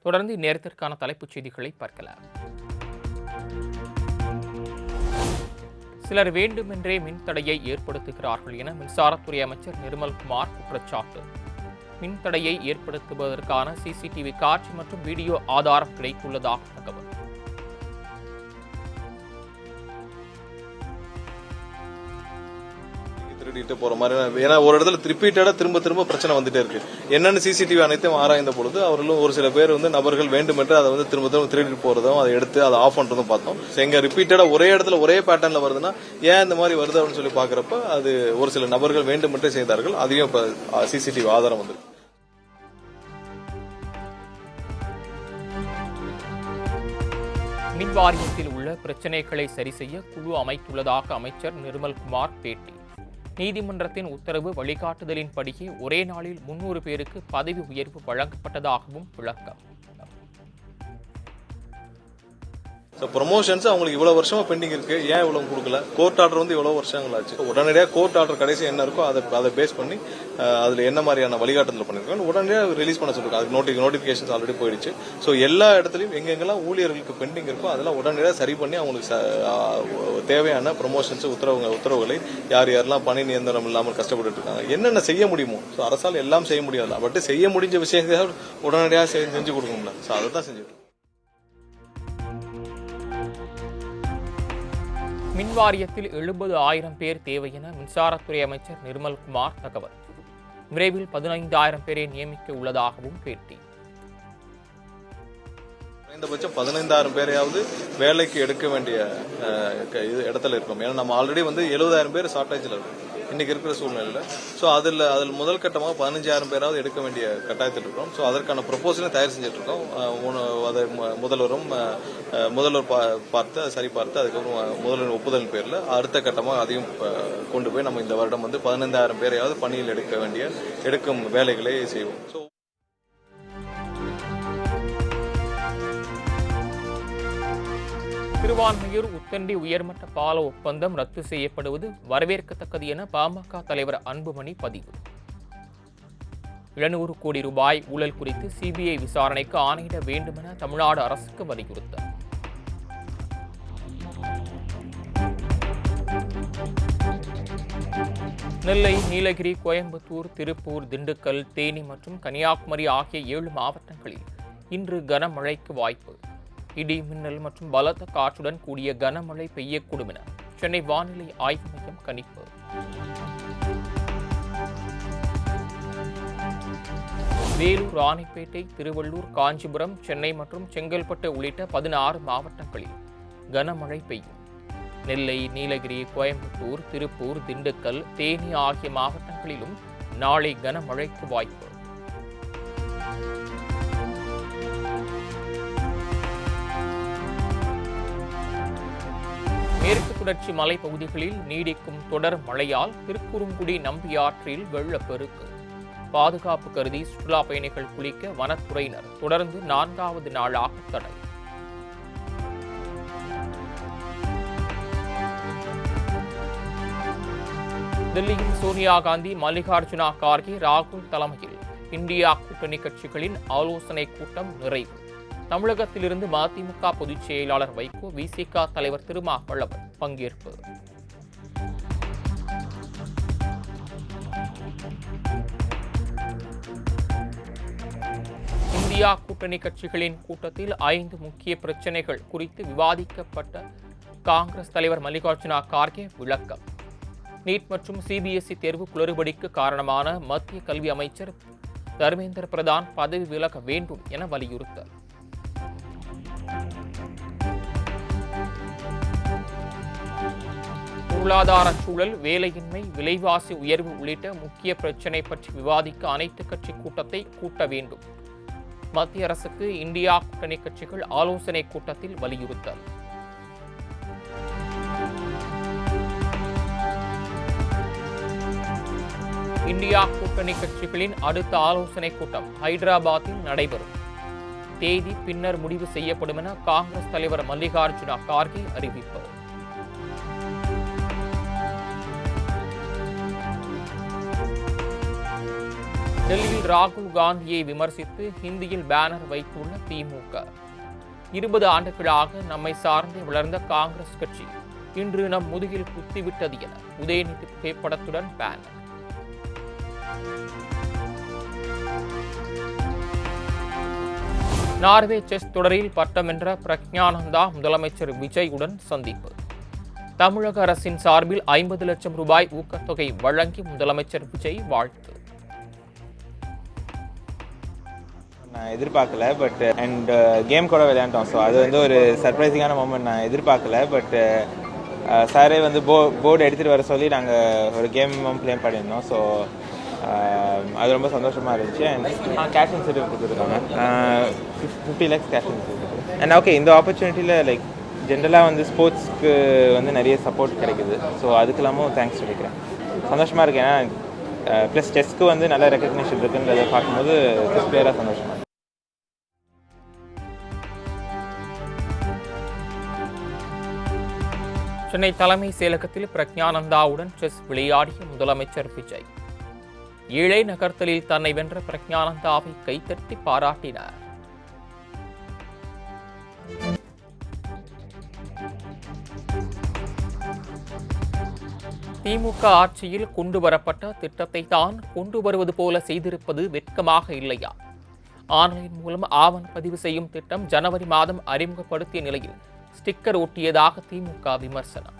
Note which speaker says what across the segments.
Speaker 1: தொடர்ந்து இந்நேரத்திற்கான தலைப்புச் செய்திகளை பார்க்கலாம். சிலர் வேண்டுமென்றே மின்தடையை ஏற்படுத்துகிறார்கள் என மின்சாரத்துறை அமைச்சர் நிர்மல்குமார் குற்றச்சாட்டு. மின்தடையை ஏற்படுத்துவதற்கான சிசிடிவி காட்சி மற்றும் வீடியோ ஆதாரம் கிடைத்துள்ளதாக தகவல்.
Speaker 2: திருடிட்டு போற மாதிரி, ஏன்னா ஒரு இடத்துல திரும்ப பிரச்சனை வந்துட்டே இருக்கு. என்னன்னு சிசிடிவி அனைத்தையும் ஆராய்ந்த பொழுது அவர்களும் ஒரு சில பேர் நபர்கள் வேண்டுமென்று அதை திரும்ப திருடிட்டு போறதும் அதை எடுத்து அதை ஆஃப் பண்றதும் பார்த்தோம். எங்க ரிப்பீட்டடா ஒரே இடத்துல ஒரே பேட்டர்ன்ல வருதுன்னா ஏன் இந்த மாதிரி வருது அப்படின்னு சொல்லி பாக்குறப்ப அது ஒரு சில நபர்கள் வேண்டுமென்றே செய்தார்கள். அதையும் சிசிடிவி ஆதாரம் வந்து.
Speaker 1: மின் வாரியத்தில் உள்ள பிரச்சினைகளை சரி செய்ய குழு அமைத்துள்ளதாக அமைச்சர் நிர்மல்குமார் பேட்டி. நீதிமன்றத்தின் உத்தரவு வழிகாட்டுதலின்படியே ஒரே நாளில் 300 பேருக்கு பதவி உயர்வு வழங்கப்பட்டதாகவும் விளக்கம்.
Speaker 2: ப்ரொமோஷன்ஸ் அவங்களுக்கு இவ்வளவு வருஷமா பெண்டிங் இருக்கு, ஏன் இவ்வளவு கொடுக்கல? கோர்ட் ஆர்டர் இவ்வளவு வருஷங்கள் ஆச்சு. உடனடியாக கோர்ட் ஆர்டர் கடைசி என்ன இருக்கோ அதை பேஸ் பண்ணி அதுல என்ன மாதிரியான வழிகாட்டுதல் பண்ணிருக்கோம் உடனடியாக ரிலீஸ் பண்ண சொல்லிருக்கோம். அதுக்கு நோட்டிபிகேஷன்ஸ் ஆல்ரெடி போயிடுச்சு. ஸோ எல்லா இடத்துலையும் எங்கெங்கெல்லாம் ஊழியர்களுக்கு பெண்டிங் இருக்கோ அதெல்லாம் உடனடியாக சரி பண்ணி அவங்களுக்கு தேவையான ப்ரொமோஷன்ஸ் உத்தரவுகளை யாரெல்லாம் பணி நியந்திரம் இல்லாமல் கஷ்டப்பட்டு இருக்காங்க என்னென்ன செய்ய முடியுமோ. ஸோ அரசால் எல்லாம் செய்ய முடியாது, பட் செய்ய முடிஞ்ச விஷயங்களை உடனடியாக செஞ்சு கொடுக்கணும்ல. ஸோ அதை தான் செஞ்சுட்டு.
Speaker 1: மின் வாரியத்தில் 70,000 பேர் தேவை என மின்சாரத்துறை அமைச்சர் நிர்மல்குமார் தகவல். விரைவில் 15,000 பேரை நியமிக்க உள்ளதாகவும் பேட்டி.
Speaker 2: குறைந்தபட்சம் 15,000 பேரையாவது வேலைக்கு எடுக்க வேண்டிய இடத்துல இருக்கும். ஏன்னா நம்ம ஆல்ரெடி 70,000 பேர் ஷார்டேஜில் இருக்கும் இன்னைக்கு இருக்கிற சூழ்நிலையில. ஸோ அதில் முதல் கட்டமாக 15,000 பேராவது எடுக்க வேண்டிய கட்டாயத்தில் இருக்கிறோம். ஸோ அதற்கான ப்ரொபோசலை தயார் செஞ்சுட்டு இருக்கோம். அதை முதல்வர் பார்த்து சரி பார்த்து அதுக்கப்புறம் முதல்வர் ஒப்புதல் பேரில் அடுத்த கட்டமாக அதையும் கொண்டு போய் நம்ம இந்த வருடம் 15,000 பேரையாவது பணியில் எடுக்கும் வேலைகளை செய்வோம். ஸோ
Speaker 1: திருவான்மையூர் உத்தண்டி உயர்மட்ட பால ஒப்பந்தம் ரத்து செய்யப்படுவது வரவேற்கத்தக்கது என பாமக தலைவர் அன்புமணி பதிவு. 700 கோடி ரூபாய் ஊழல் குறித்து சிபிஐ விசாரணைக்கு ஆணையிட வேண்டும் என தமிழ்நாடு அரசுக்கு வலியுறுத்தல். நெல்லை, நீலகிரி, கோயம்புத்தூர், திருப்பூர், திண்டுக்கல், தேனி மற்றும் கன்னியாகுமரி ஆகிய 7 மாவட்டங்களில் இன்று கனமழைக்கு வாய்ப்பு. இடி, மின்னல் மற்றும் பலத்த காற்றுடன் கூடிய கனமழை பெய்யக்கூடும் என சென்னை வானிலை ஆய்வு மையம் கணிப்பு. வேலூர், ராணிப்பேட்டை, திருவள்ளூர், காஞ்சிபுரம், சென்னை மற்றும் செங்கல்பட்டு உள்ளிட்ட 16 மாவட்டங்களில் கனமழை பெய்யும். நெல்லை, நீலகிரி, கோயம்புத்தூர், திருப்பூர், திண்டுக்கல், தேனி ஆகிய மாவட்டங்களிலும் நாளை கனமழைக்கு வாய்ப்பு. மேற்கு தொடர்ச்சி மலைப்பகுதிகளில் நீடிக்கும் தொடர் மழையால் திருக்குறுங்குடி நம்பியாற்றில் வெள்ளப்பெருக்கு. பாதுகாப்பு கருதி சுற்றுலா பயணிகள் குளிக்க வனத்துறையினர் தொடர்ந்து 4வது நாளாக தடை. டெல்லியில் சோனியா காந்தி, மல்லிகார்ஜுனா கார்கே, ராகுல் தலைமையில் இந்தியா கூட்டணி கட்சிகளின் ஆலோசனை கூட்டம் நிறைவு. தமிழகத்திலிருந்து மதிமுக பொதுச் செயலாளர் வைகோ, விசிக தலைவர் திருமாவளவன் பங்கேற்பு. இந்தியா கூட்டணி கட்சிகளின் கூட்டத்தில் 5 முக்கிய பிரச்சினைகள் குறித்து விவாதிக்கப்பட்ட காங்கிரஸ் தலைவர் மல்லிகார்ஜுனா கார்கே விளக்கம். நீட் மற்றும் சிபிஎஸ்இ தேர்வு குளறுபடிக்கு காரணமான மத்திய கல்வி அமைச்சர் தர்மேந்திர பிரதான் பதவி விலக வேண்டும் என வலியுறுத்தல். பொருளாதார சூழல், வேலையின்மை, விலைவாசி உயர்வு உள்ளிட்ட முக்கிய பிரச்சினை பற்றி விவாதிக்க அனைத்து கட்சி கூட்டத்தை கூட்ட வேண்டும். மத்திய அரசுக்கு இந்தியா கூட்டணி கட்சிகள் ஆலோசனை கூட்டத்தில் வலியுறுத்தல். இந்தியா கூட்டணி கட்சிகளின் அடுத்த ஆலோசனை கூட்டம் ஹைதராபாத்தில் நடைபெறும். தேதி பின்னர் முடிவு செய்யப்படும் என காங்கிரஸ் தலைவர் மல்லிகார்ஜுனா கார்கே அறிவிப்பு. டெல்லியில் ராகுல் காந்தியை விமர்சித்து ஹிந்தியில் பேனர் வைத்துள்ள திமுக. 20 ஆண்டுகளாக நம்மை சார்ந்தே வளர்ந்த காங்கிரஸ் கட்சி இன்று நம் முதுகில் குத்திவிட்டது என உதயநிதி புகைப்படத்துடன் பேனர். நார்வே செஸ் தொடரில் பட்டம் வென்ற பிரக்ஞானந்தா முதலமைச்சர் விஜயுடன் சந்திப்பு. தமிழக அரசின் சார்பில் 50 லட்சம் ரூபாய் ஊக்கத்தொகை வழங்கி முதலமைச்சர் விஜய் வாழ்த்து.
Speaker 3: நான் எதிர்பார்க்கல, பட் அண்ட் கேம் கூட விளையாண்டோம். ஸோ அது வந்து ஒரு சர்ப்ரைசிங்கான மூமெண்ட். நான் எதிர்பார்க்கல, பட் சாரே வந்து போர்டு எடுத்துகிட்டு வர சொல்லி நாங்கள் ஒரு கேமும் ப்ளே பண்ணியிருந்தோம். ஸோ அது ரொம்ப சந்தோஷமாக இருந்துச்சு. அண்ட் கேஷ் இன்சென்டிவ் கொடுத்துருக்காங்க, 50 lakhs cash incentive. And okay, இந்த ஆப்பர்ச்சுனிட்டியில் லைக் ஜென்ரலாக வந்து ஸ்போர்ட்ஸ்க்கு வந்து நிறைய சப்போர்ட் கிடைக்குது. ஸோ அதுக்கெல்லாமும் தேங்க்ஸ் சொல்லிக்கிறேன். சந்தோஷமாக இருக்கு. ஏன்னா ப்ளஸ் செஸ்க்கு வந்து நல்ல ரெக்கக்னிஷன் இருக்குன்றதை பார்க்கும்போது செஸ் பிளேயராக சந்தோஷமாக.
Speaker 1: சென்னை தலைமை செயலகத்தில் பிரக்ஞானந்தாவுடன் செஸ் விளையாடிய முதலமைச்சர் விஜய். ஏழை நகர்த்தலில் தன்னை வென்ற பிரக்ஞானந்தாவை கைத்தட்டி பாராட்டினார். திமுக ஆட்சியில் கொண்டு வரப்பட்ட திட்டத்தை தான் கொண்டு வருவது போல செய்திருப்பது வெட்கமாக இல்லையா? ஆன்லைன் மூலம் ஆவண பதிவு செய்யும் திட்டம் ஜனவரி மாதம் அறிமுகப்படுத்திய நிலையில் ஸ்டிக்கர் ஒட்டியதாக திமுக விமர்சனம்.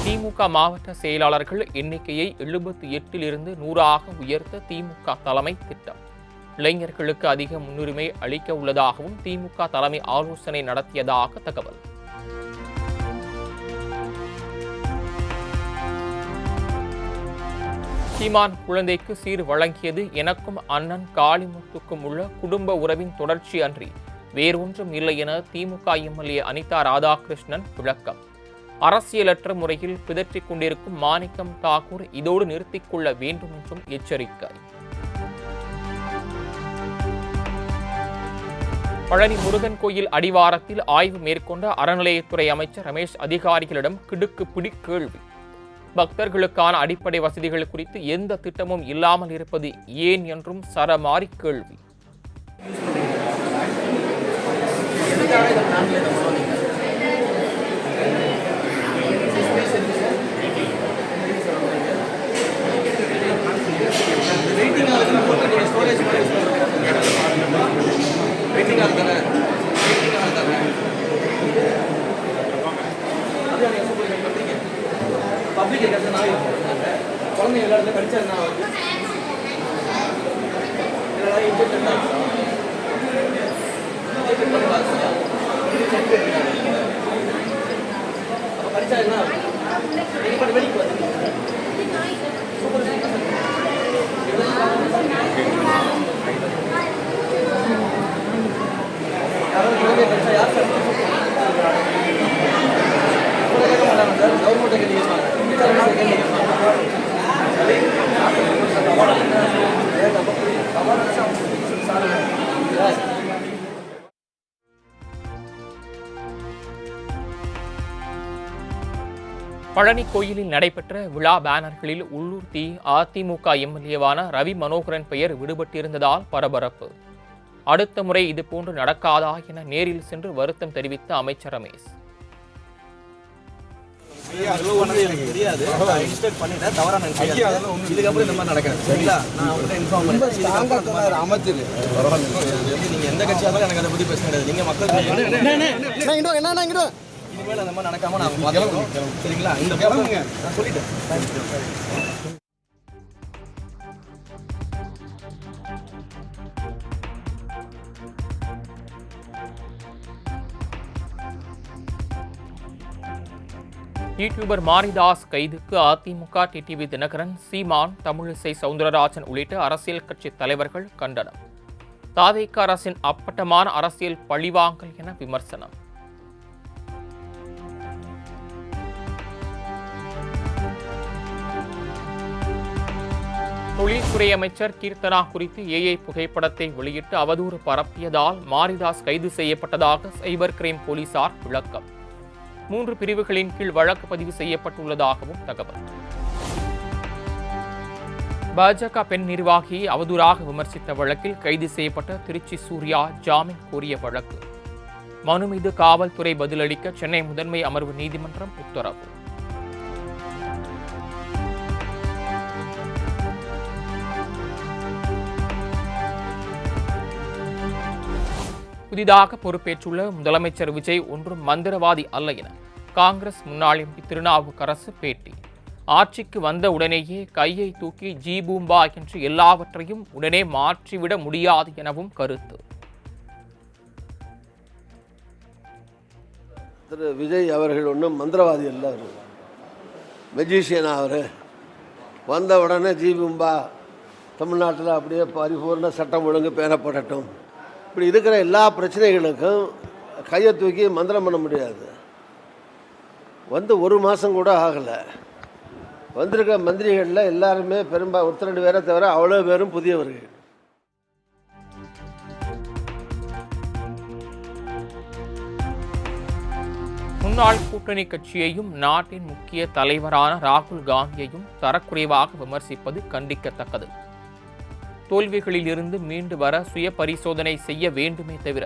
Speaker 1: திமுக மாவட்ட செயலாளர்கள் எண்ணிக்கையை 78 100 உயர்த்த திமுக தலைமை திட்டம். இளைஞர்களுக்கு அதிக முன்னுரிமை அளிக்க உள்ளதாகவும் திமுக தலைமை ஆலோசனை நடத்தியதாக தகவல். சீமான் குழந்தைக்கு சீர் வழங்கியது எனக்கும் அண்ணன் காளிமுத்துக்கும் உள்ள குடும்ப உறவின் தொடர்ச்சி அன்றி வேறொன்றும் இல்லை என திமுக எம்எல்ஏ அனிதா ராதாகிருஷ்ணன் விளக்கம். அரசியலற்ற முறையில் பிதற்றிக் கொண்டிருக்கும் மாணிக்கம் தாக்கூர் இதோடு நிறுத்திக் கொள்ள வேண்டும் என்றும் எச்சரிக்கை. பழனி முருகன் கோயில் அடிவாரத்தில் ஆய்வு மேற்கொண்ட அறநிலையத்துறை அமைச்சர் ரமேஷ் அதிகாரிகளிடம் கிடுக்குப்பிடி கேள்வி. பக்தர்களுக்கான அடிப்படை வசதிகள் குறித்து எந்த திட்டமும் இல்லாமல் இருப்பது ஏன் என்றும் சரமாரி கேள்வி. பழனி கோயிலில் நடைபெற்ற விழா பேனர்களில் உள்ளூர் அதிமுக எம்எல்ஏவான ரவி மனோகரன் பெயர் விடுபட்டிருந்ததால் பரபரப்பு. அடுத்த முறை இதுபோன்று நடக்காதா என நேரில் சென்று வருத்தம் தெரிவித்த அமைச்சர் ரமேஷ்.
Speaker 4: இனிமேல் அந்த மாதிரி நடக்காம நான் பார்த்துக்கிறோம். சரிங்களா? இந்த நான் சொல்லிட்டேன்.
Speaker 1: யூடியூபர் மாரிதாஸ் கைதுக்கு அதிமுக டிடிவி தினகரன், சீமான், தமிழிசை சவுந்தரராஜன் உள்ளிட்ட அரசியல் கட்சி தலைவர்கள் கண்டனம். தாவேக அரசின் அப்பட்டமான அரசியல் பழிவாங்கல் என விமர்சனம். தொழில்துறை அமைச்சர் கீர்த்தனா குறித்து ஏஐ புகைப்படத்தை வெளியிட்டு அவதூறு பரப்பியதால் மாரிதாஸ் கைது செய்யப்பட்டதாக சைபர் கிரைம் போலீசார் விளக்கம். 3 பிரிவுகளின் கீழ் வழக்கு பதிவு செய்யப்பட்டுள்ளதாகவும் தகவல். பாஜக பெண் நிர்வாகியை அவதூறாக விமர்சித்த வழக்கில் கைது செய்யப்பட்ட திருச்சி சூர்யா ஜாமீன் கோரிய வழக்கு. மனு மீது காவல்துறை பதிலளிக்க சென்னை முதன்மை அமர்வு நீதிமன்றம் உத்தரவு. புதிதாக பொறுப்பேற்றுள்ள முதலமைச்சர் விஜய் ஒன்றும் மந்திரவாதி அல்ல என காங்கிரஸ் முன்னாள் எம்பி திருநாவுக்கரசு பேட்டி. ஆட்சிக்கு வந்த உடனேயே கையை தூக்கி ஜி பூம்பா என்று எல்லாவற்றையும் உடனே மாற்றிவிட முடியாது எனவும் கருத்து.
Speaker 5: திரு விஜய் அவர்கள் ஒன்றும் மந்திரவாதி அல்ல, அவர் மெஜிஷியனா. அவர் வந்த உடனே ஜி பூம்பா தமிழ்நாட்டில் அப்படியே பரிபூர்ண சட்டம் ஒழுங்கு பேணப்படட்டும், இப்படி இருக்கிற எல்லா பிரச்சனைகளுக்கும் கையை தூக்கி மந்திரம் பண்ண முடியாது. வந்து 1 மாதம் கூட ஆகலை. வந்திருக்க மந்திரிகளில் எல்லாருமே ஒருத்தர் 2 பேரை தவிர அவ்வளோ பேரும் புதியவர்கள்.
Speaker 1: முன்னாள் கூட்டணி கட்சியையும் நாட்டின் முக்கிய தலைவரான ராகுல் காந்தியையும் தரக்குறைவாக விமர்சிப்பது கண்டிக்கத்தக்கது. தோல்விகளில் இருந்து மீண்டு வர சுய பரிசோதனை செய்ய வேண்டுமே தவிர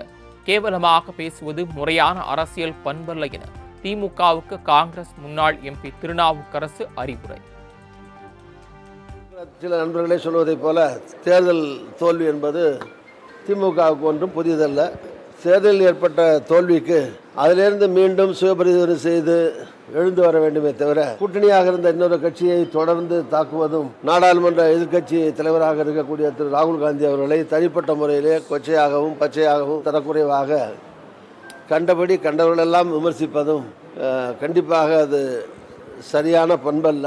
Speaker 1: கேவலமாக பேசுவது முறையான அரசியல் பண்பல்ல என திமுகவுக்கு காங்கிரஸ் முன்னாள் எம்பி திருநாவுக்கரசு அறிவுரை.
Speaker 5: சில நண்பர்களே சொல்வதைப் போல தேர்தல் தோல்வி என்பது திமுகவுக்கு ஒன்றும் புதியதல்ல. தேர்தலில் ஏற்பட்ட தோல்விக்கு அதிலிருந்து மீண்டும் சுயபரிசோதனை செய்து எழுந்து வர வேண்டுமே தவிர கூட்டணியாக இருந்த இன்னொரு கட்சியை தொடர்ந்து தாக்குவதும், நாடாளுமன்ற எதிர்க்கட்சி தலைவராக இருக்கக்கூடிய திரு ராகுல் காந்தி அவர்களை தனிப்பட்ட முறையிலே கொச்சையாகவும் பச்சையாகவும் தரக்குறைவாக கண்டபடி கண்டவர்களெல்லாம் விமர்சிப்பதும் கண்டிப்பாக அது சரியான பண்பல்ல.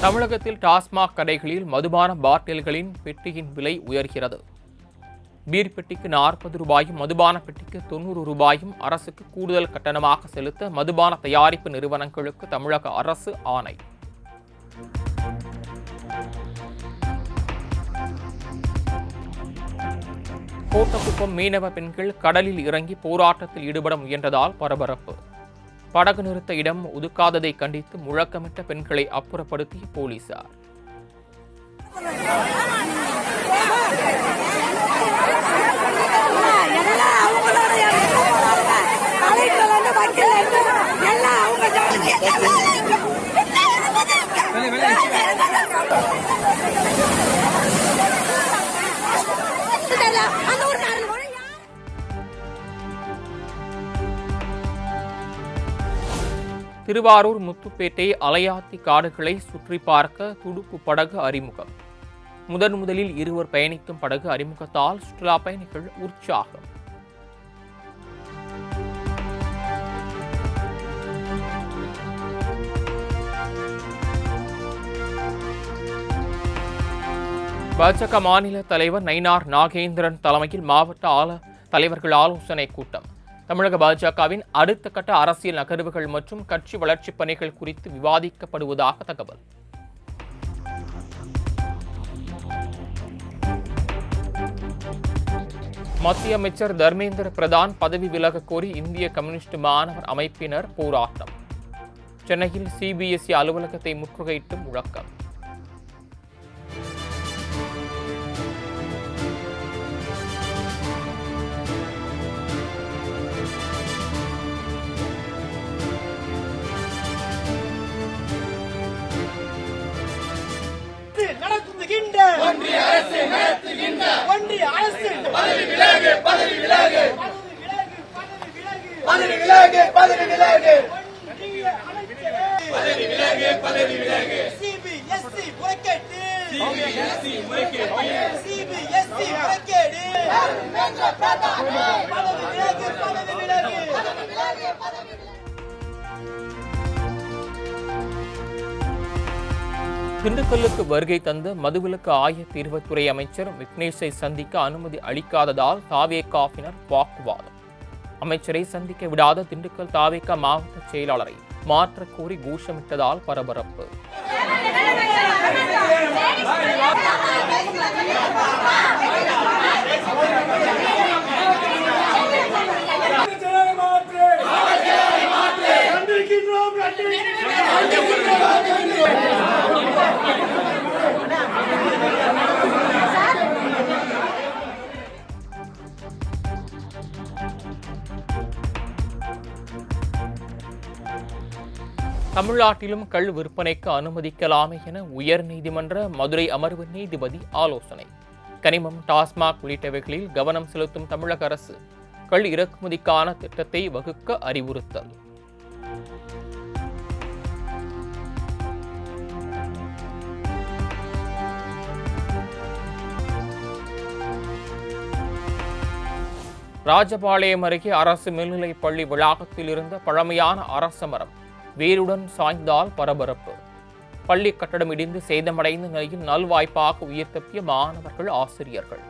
Speaker 1: தமிழகத்தில் டாஸ்மாக் கடைகளில் மதுபான பாட்டில்களின் பெட்டியின் விலை உயர்கிறது. பீர் பெட்டிக்கு 40 ரூபாயும் மதுபான பெட்டிக்கு 90 ரூபாயும் அரசுக்கு கூடுதல் கட்டணமாக செலுத்த மதுபான தயாரிப்பு நிறுவனங்களுக்கு தமிழக அரசு ஆணை. கோட்டக்குப்பம் மீனவ பெண்கள் கடலில் இறங்கி போராட்டத்தில் ஈடுபட முயன்றதால் பரபரப்பு. படகு நிறுத்த இடம் ஒதுக்காததை கண்டித்து முழக்கமிட்ட பெண்களை அப்புறப்படுத்திய போலீசார். திருவாரூர் முத்துப்பேட்டை அலையாத்தி காடுகளை சுற்றி பார்க்க துடுப்பு படகு அறிமுகம். முதலில் 2 பயணிக்கும் படகு அறிமுகத்தால் சுற்றுலா பயணிகள் உற்சாகம். பாஜக மாநில தலைவர் நயினார் நாகேந்திரன் தலைமையில் மாவட்ட தலைவர்கள் ஆலோசனை கூட்டம். தமிழக பாஜகவின் அடுத்த கட்ட அரசியல் நகர்வுகள் மற்றும் கட்சி வளர்ச்சிப் பணிகள் குறித்து விவாதிக்கப்படுவதாக தகவல். மத்திய அமைச்சர் தர்மேந்திர பிரதான் பதவி விலக கோரி இந்திய கம்யூனிஸ்ட் மாணவர் அமைப்பினர் போராட்டம். சென்னையில் சிபிஎஸ்இ அலுவலகத்தை முற்றுகையிட்டு முழக்கம்.
Speaker 6: ஒன்றிய அரசு பதவி விலகு பதவி விலகு பதவி விலகு பதவி விலகு பதவி விலகு பதவி விலகு சிபிஎஸ்இ முறைகேடு சிபிஎஸ்இ முறைகேடு சிபிஎஸ்இ முறைகேடு பதவி விலகு பதவி விலகு பதவி விலகு பதவி விலகு.
Speaker 1: திண்டுக்கல்லுக்கு வருகை தந்த மதுவிலக்கு ஆயத்தீர்வுத்துறை அமைச்சர் விக்னேஷை சந்திக்க அனுமதி அளிக்காததால் தாவேகாவினர் வாக்குவாதம். அமைச்சரை சந்திக்க விடாத திண்டுக்கல் தாவேகா மாவட்ட செயலாளரை மாற்றக் கோரி கோஷமிட்டதால் பரபரப்பு. தமிழ்நாட்டிலும் கள் விற்பனைக்கு அனுமதிக்கலாமே என உயர்நீதிமன்ற மதுரை அமர்வு நீதிபதி ஆலோசனை. கனிமம், டாஸ்மாக் உள்ளிட்டவைகளில் கவனம் செலுத்தும் தமிழக அரசு கள் இறக்குமதிக்கான திட்டத்தை வகுக்க அறிவுறுத்தல். ராஜபாளையம் அருகே அரசு மேல்நிலைப் பள்ளி வளாகத்தில் இருந்த பழமையான அரச மரம் வேருடன் சாய்ந்தால் பரபரப்பு. பள்ளி கட்டடம் இடிந்து சேதமடைந்த நிலையில் நல்வாய்ப்பாக உயிர் தப்பிய மாணவர்கள், ஆசிரியர்கள்.